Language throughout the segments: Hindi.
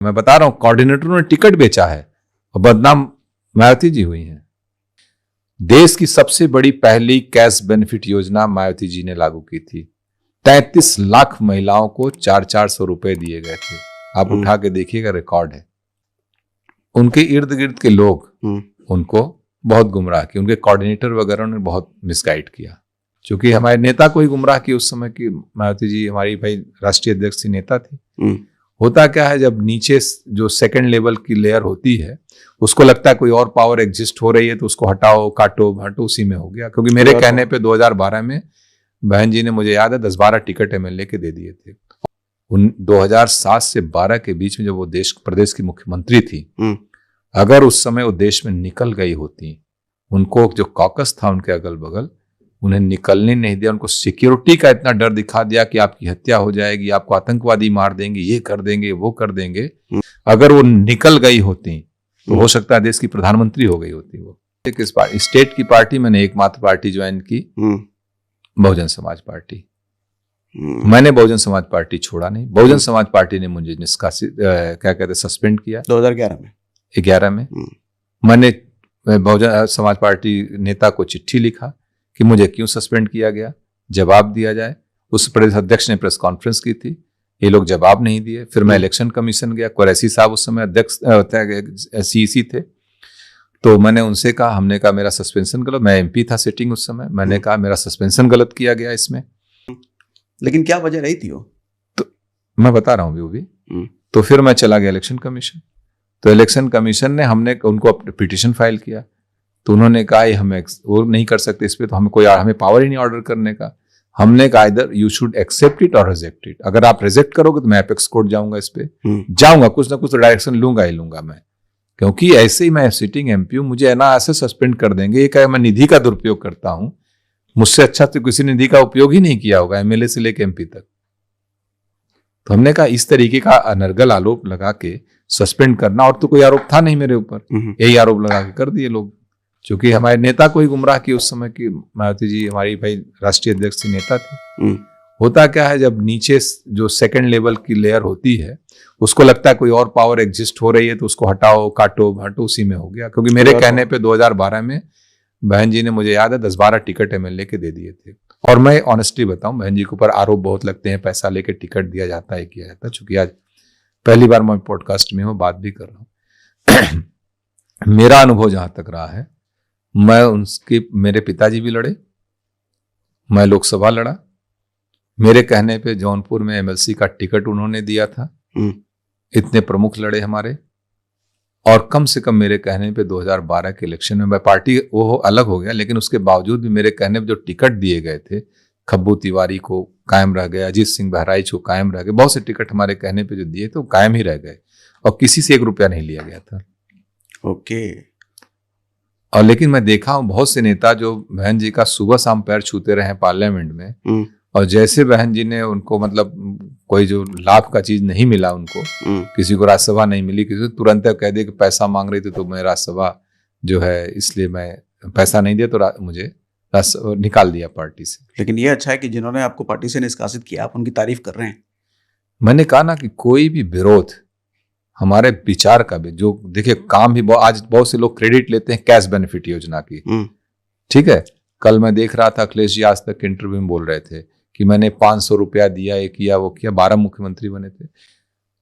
मैं बता रहा हूं, कोऑर्डिनेटरों ने टिकट बेचा है और बदनाम मायावती जी हुई हैं। देश की सबसे बड़ी पहली कैश बेनिफिट योजना मायावती जी ने लागू की थी। 33 लाख महिलाओं को 400 रुपए दिए गए थे। आप उठा के देखिएगा, रिकॉर्ड है। उनके इर्द गिर्द के लोग उनको बहुत गुमराह किया, उनके कोऑर्डिनेटर वगैरह ने बहुत मिसगाइड किया। क्योंकि हमारे नेता को ही गुमराह किया उस समय की मायावती जी हमारी भाई राष्ट्रीय अध्यक्ष थी, नेता थी। होता क्या है, जब नीचे जो सेकंड लेवल की लेयर होती है उसको लगता है कोई और पावर एग्जिस्ट हो रही है तो उसको हटाओ, काटो, बांटो, उसी में हो गया। क्योंकि मेरे कहने पे 2012 में बहन जी ने, मुझे याद है, 10-12 टिकट एमएलए के दे दिए थे। 2007 से 12 के बीच में जब वो प्रदेश की मुख्यमंत्री थी, अगर उस समय वो देश में निकल गई होती, उनको जो कॉकस था उनके अगल बगल, उन्हें निकलने नहीं दिया, उनको सिक्योरिटी का इतना डर दिखा दिया कि आपकी हत्या हो जाएगी, आपको आतंकवादी मार देंगे, ये कर देंगे, वो कर देंगे। अगर वो निकल गई होती तो हो सकता है देश की प्रधानमंत्री हो गई होती। वो किस पार्टी, स्टेट की पार्टी, मैंने एकमात्र पार्टी ज्वाइन की, बहुजन समाज पार्टी। मैंने बहुजन समाज पार्टी छोड़ा नहीं। बहुजन समाज पार्टी ने मुझे निष्कासित, क्या कहते, सस्पेंड किया 2011 में। मैंने बहुजन समाज पार्टी नेता को चिट्ठी लिखा कि मुझे क्यों सस्पेंड किया गया, जवाब दिया जाए। उस प्रदेश अध्यक्ष ने प्रेस कॉन्फ्रेंस की थी, ये लोग जवाब नहीं दिए। फिर मैं इलेक्शन कमीशन गया, कुरैशी साहब उस समय अध्यक्ष सीईसी थे, तो मैंने उनसे कहा, हमने कहा मेरा सस्पेंशन गलत, मैं एमपी था सिटिंग उस समय, मैंने कहा मेरा सस्पेंशन गलत किया गया इसमें। लेकिन क्या वजह रही थी वो? तो मैं बता रहा हूँ वो भी। तो फिर मैं चला गया इलेक्शन कमीशन, तो इलेक्शन कमीशन ने, हमने उनको पिटीशन फाइल किया, तो उन्होंने कहा ये हमें वो नहीं कर सकते इस पे, तो हमें पावर ही नहीं ऑर्डर करने का। हमने कहा इधर यू शुड एक्सेप्ट इट और रिजेक्ट इट। अगर आप रिजेक्ट करोगे तो मैं एपेक्स कोर्ट जाऊंगा, इस पे जाऊंगा, कुछ ना कुछ डायरेक्शन लूंगा ही लूंगा मैं, क्योंकि ऐसे ही मैं सिटिंग एमपी हूं, मुझे ना ऐसे सस्पेंड कर देंगे। ये क्या, मैं निधि का दुरुपयोग करता हूं, मुझसे अच्छा तो किसी निधि का उपयोग ही नहीं किया होगा, एमएलए से लेकर एमपी तक। तो हमने कहा इस तरीके का अनर्गल आरोप लगा के सस्पेंड करना, और तो कोई आरोप था नहीं मेरे ऊपर, यही आरोप लगा के कर दिए लोग। क्योंकि हमारे नेता को ही गुमराह किया उस समय की मायावती जी हमारी भाई राष्ट्रीय अध्यक्ष थी, नेता थी। होता क्या है, जब नीचे जो सेकंड लेवल की लेयर होती है उसको लगता है कोई और पावर एग्जिस्ट हो रही है तो उसको हटाओ, काटो, बांटो, उसी में हो गया। क्योंकि मेरे कहने पे 2012 में बहन जी ने, मुझे याद है, 10-12 टिकट एमएलए के दे दिए थे। और मैं ऑनेस्टली बताऊं, बहन जी के ऊपर आरोप बहुत लगते हैं, पैसा लेके टिकट दिया जाता है, किया जाता है। चूंकि आज पहली बार मैं पॉडकास्ट में हूँ, बात भी कर रहा हूँ। मेरा अनुभव जहां तक रहा है, मैं उनके, मेरे पिताजी भी लड़े, मैं लोकसभा लड़ा, मेरे कहने पे जौनपुर में एमएलसी का टिकट उन्होंने दिया था। इतने प्रमुख लड़े हमारे, और कम से कम मेरे कहने पे 2012 के इलेक्शन में, मैं पार्टी वो अलग हो गया, लेकिन उसके बावजूद भी मेरे कहने पे जो टिकट दिए गए थे, खब्बू तिवारी को कायम रह गए, अजीत सिंह बहराइच को कायम रह गए, बहुत से टिकट हमारे कहने पे जो दिए थे वो कायम ही रह गए, और किसी से 1 रुपया नहीं लिया गया था। ओके। और लेकिन मैं देखा हूं बहुत से नेता जो बहन जी का सुबह शाम पैर छूते रहे पार्लियामेंट में, और जैसे बहन जी ने उनको, मतलब कोई जो लाभ का चीज नहीं मिला उनको, किसी को राज्यसभा नहीं मिली, किसी को तुरंत कह दिया कि पैसा मांग रही थी तो मैं राज्यसभा जो है, इसलिए मैं पैसा नहीं दिया तो मुझे निकाल दिया पार्टी से। लेकिन ये अच्छा है कि जिन्होंने आपको पार्टी से निष्कासित किया, आप उनकी तारीफ कर रहे हैं। मैंने कहा ना कि कोई भी विरोध हमारे विचार का भी, जो देखिए काम भी आज बहुत से लोग क्रेडिट लेते हैं कैश बेनिफिट योजना की, ठीक है। कल मैं देख रहा था, अखिलेश जी आज तक के इंटरव्यू में बोल रहे थे कि मैंने 500 रुपया दिया, ये किया, वो किया, 12 मुख्यमंत्री बने थे।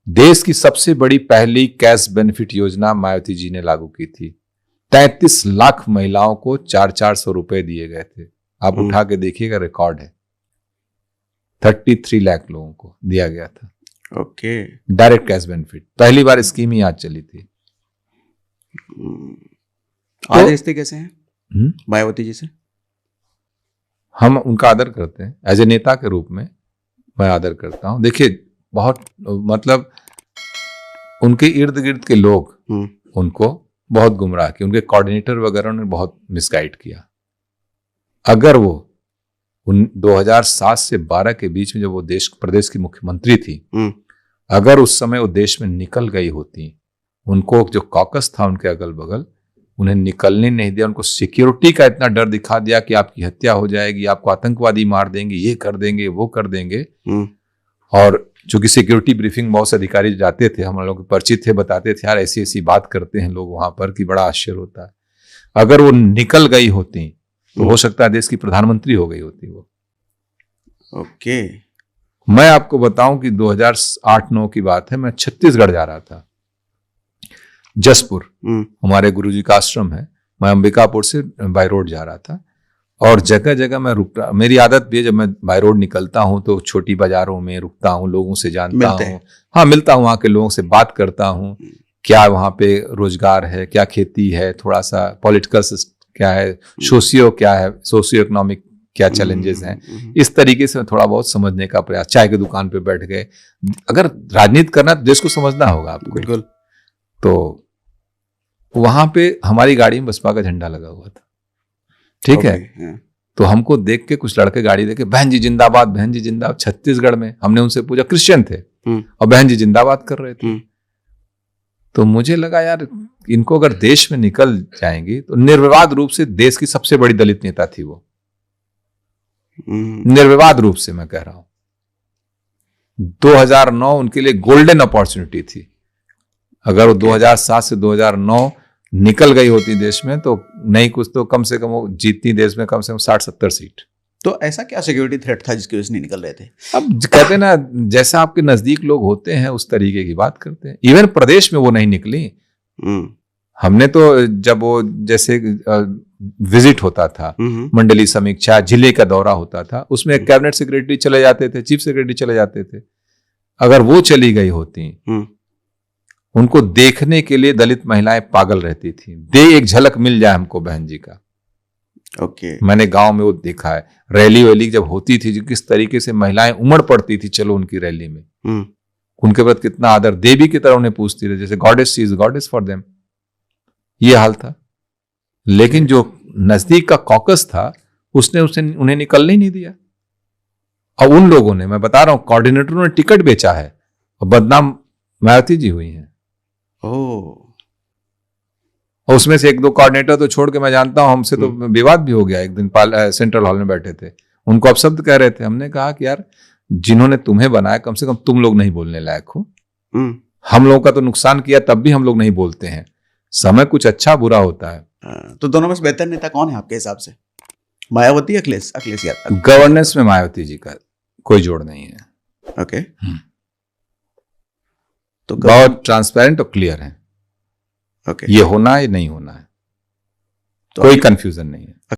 देश की सबसे बड़ी पहली कैश बेनिफिट योजना मायावती जी ने लागू की थी। 33 लाख महिलाओं को 400 रुपए दिए गए थे। आप उठा के देखिएगा, रिकॉर्ड है। 33 लाख लोगों को दिया गया था। ओके। डायरेक्ट कैश बेनिफिट, पहली बार स्कीम ही आज चली थी। आज रिश्ते कैसे हैं मायावती जी से? हम उनका आदर करते हैं, एज ए नेता के रूप में मैं आदर करता हूं। देखिए बहुत, मतलब उनके इर्द गिर्द के लोग उनको बहुत गुमराह किया, उनके कोऑर्डिनेटर वगैरह ने बहुत मिसगाइड किया। अगर वो 2007 से 12 के बीच में जब वो प्रदेश की मुख्यमंत्री थी, अगर उस समय वो देश में निकल गई होती, उनको जो कॉकस था उनके अगल बगल, उन्हें निकलने नहीं दिया, उनको सिक्योरिटी का इतना डर दिखा दिया कि आपकी हत्या हो जाएगी, आपको आतंकवादी मार देंगे, ये कर देंगे, वो कर देंगे, और चूंकि सिक्योरिटी ब्रीफिंग बहुत से अधिकारी जाते थे, हम लोग परिचित थे, बताते थे यार ऐसी ऐसी बात करते हैं लोग वहां पर कि बड़ा आश्चर्य होता है। अगर वो निकल गई होती तो हो सकता है देश की प्रधानमंत्री हो गई होती वो। ओके। मैं आपको बताऊं कि 2008-9 की बात है, मैं छत्तीसगढ़ जा रहा था, जसपुर, हमारे गुरुजी का आश्रम है। मैं अंबिकापुर से बाय रोड जा रहा था और जगह जगह मैं रुकता, मेरी आदत भी है जब मैं बाय रोड निकलता हूं तो छोटी बाजारों में रुकता हूं, लोगों से जानता हूं, हाँ मिलता हूं, वहां के लोगों से बात करता हूं, क्या वहां पे रोजगार है, क्या खेती है, थोड़ा सा पॉलिटिकल क्या है, सोशियो इकोनॉमिक क्या चैलेंजेस हैं, इस तरीके से थोड़ा बहुत समझने का प्रयास। चाय की दुकान पे बैठ गए, अगर राजनीति करना तो देश को समझना होगा आपको। बिल्कुल। तो वहां पे हमारी गाड़ी में बसपा का झंडा लगा हुआ था, ठीक है। तो हमको देख के कुछ लड़के गाड़ी देके बहन जी जिंदाबाद, बहन जी जिंदाबाद। छत्तीसगढ़ में हमने उनसे पूछा, क्रिश्चियन थे और बहन जी जिंदाबाद कर रहे थे। तो मुझे लगा यार इनको अगर देश में निकल जाएंगी तो निर्विवाद रूप से देश की सबसे बड़ी दलित नेता थी वो, निर्विवाद रूप से मैं कह रहा हूं। 2009 उनके लिए गोल्डन अपॉर्चुनिटी थी। अगर वो 2007 से 2009 निकल गई होती देश में तो नहीं कुछ तो कम से कम वो जीतती देश में कम से कम 60-70 सीट। तो ऐसा क्या सिक्योरिटी थ्रेट था जिसकी वजह से नहीं निकल रहे थे? अब कहते ना जैसा आपके नजदीक लोग होते हैं उस तरीके की बात करते हैं। इवन प्रदेश में वो नहीं निकली। हमने तो जब वो जैसे विजिट होता था, मंडली समीक्षा, जिले का दौरा होता था, उसमें कैबिनेट सेक्रेटरी चले जाते थे, चीफ सेक्रेटरी चले जाते थे। अगर वो चली गई होती, उनको देखने के लिए दलित महिलाएं पागल रहती थी, दे एक झलक मिल जाए हमको बहन जी का। ओके। मैंने गांव में वो देखा है, रैली वैली जब होती थी जो किस तरीके से महिलाएं उमड़ पड़ती थी, चलो उनकी रैली में, उनके प्रति कितना आदर, देवी की तरह उन्हें पूछती थी, जैसे goddess she is goddess for them, ये हाल था। लेकिन जो नजदीक का कॉकस था उसने उन्हें निकलने ही नहीं दिया। और उन लोगों ने, मैं बता रहा हूं, कोऑर्डिनेटरों ने टिकट बेचा है और बदनाम मायावती जी हुई हैं। और उसमें से एक दो कोऑर्डिनेटर तो छोड़ के मैं जानता हूं, हमसे तो विवाद भी हो गया। एक दिन सेंट्रल हॉल में बैठे थे, उनको अपशब्द कह रहे थे। हमने कहा कि यार जिन्होंने तुम्हें बनाया कम से कम तुम लोग नहीं बोलने लायक हो। हम लोगों का तो नुकसान किया तब भी हम लोग नहीं बोलते हैं। समय कुछ अच्छा बुरा होता है। तो दोनों में से बेहतर नेता कौन है आपके हिसाब से, मायावती या अखिलेश यादव? गवर्नेंस में मायावती जी का कोई जोड़ नहीं है। ओके। तो बहुत ट्रांसपेरेंट और क्लियर है। ओके। ये होना है, नहीं होना है, कोई कंफ्यूजन नहीं है।